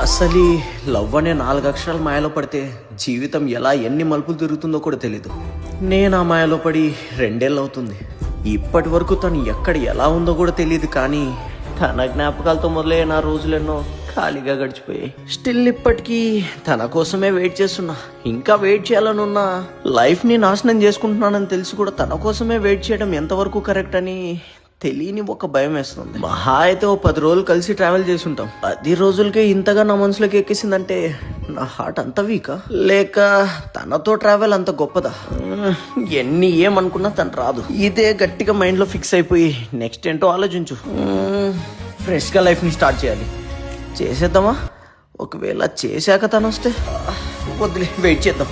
అసలు ఈ లవ్ అనే 4 అక్షరాల మాయలో పడితే జీవితం ఎలా ఎన్ని మలుపులు తిరుగుతుందో కూడా తెలీదు. నేను ఆ మాయలో పడి 2 ఏళ్ళు అవుతుంది. ఇప్పటి వరకు తను ఎక్కడ ఎలా ఉందో కూడా తెలియదు, కానీ తన జ్ఞాపకాలతో మొదలయ్యే నా రోజులెన్నో ఖాళీగా గడిచిపోయాయి. స్టిల్ ఇప్పటికీ తన కోసమే వెయిట్ చేస్తున్నా. ఇంకా వెయిట్ చేయాలనున్నా, లైఫ్ ని నాశనం చేసుకుంటున్నానని తెలిసి కూడా తన కోసమే వెయిట్ చేయడం ఎంతవరకు కరెక్ట్ అని తెలియని ఒక భయం వేస్తుంది. మహా అయితే ఓ 10 రోజులు కలిసి ట్రావెల్ చేసి ఉంటాం. 10 రోజులకే ఇంతగా నా మనసులోకి ఎక్కేసిందంటే నా హార్ట్ అంత వీకా, లేక తనతో ట్రావెల్ అంత గొప్పదా? ఎన్ని ఏమనుకున్నా తను రాదు. ఇదే గట్టిగా మైండ్ లో ఫిక్స్ అయిపోయి నెక్స్ట్ ఏంటో ఆలోచించు. ఫ్రెష్ గా లైఫ్ ని స్టార్ట్ చేయాలి. చేసేద్దామా? ఒకవేళ చేశాక తను వస్తే వద్దులే, వెయిట్ చేద్దాం.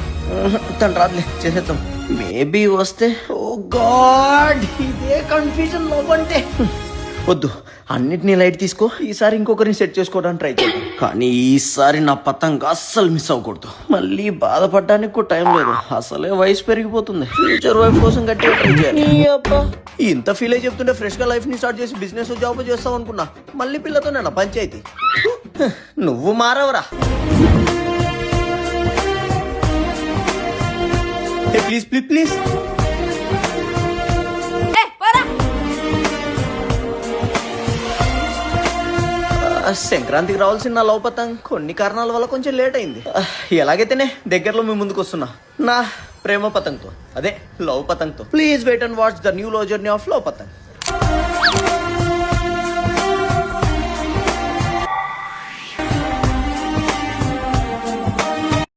తను రాదులే, చేసేద్దాం. మేబీ వస్తే, ఓ గాడ్, ఇదే కన్ఫ్యూజన్ లవ్ అంటే. వద్దు, అన్నిటినీ లైట్ తీసుకో. ఈసారి ఇంకొకరిని సెట్ చేసుకోవడానికి ట్రై చేద్దాం. కానీ ఈసారి నా పతంగా అస్సలు మిస్ అవ్వకూడదు. మళ్ళీ బాధపడడానికి కూడా టైం లేదు. అసలే వయసు పెరిగిపోతుంది. ఫ్యూచర్ వైఫ్ కోసం గట్టిగా ట్రై చేయాలి. ఇంత ఫీల్ అయి చెప్తుంటే ఫ్రెష్ గా లైఫ్ ని స్టార్ట్ చేసి బిజినెస్ జాబ్ చేస్తావు అనుకున్నా. మళ్ళీ పిల్లతో నేను పంచాయతీ. నువ్వు మారవరా? Please please please. సంక్రాంతికి రావాల్సిన నా లవ్ పతంగ్ కొన్ని కారణాల వల్ల కొంచెం లేట్ అయింది. ఎలాగైతేనే దగ్గరలో మీ ముందుకు వస్తున్నా నా ప్రేమ పతంగ్తో, అదే లవ్ పతంగ్తో. Please wait and watch the new love journey of love పతంగ్.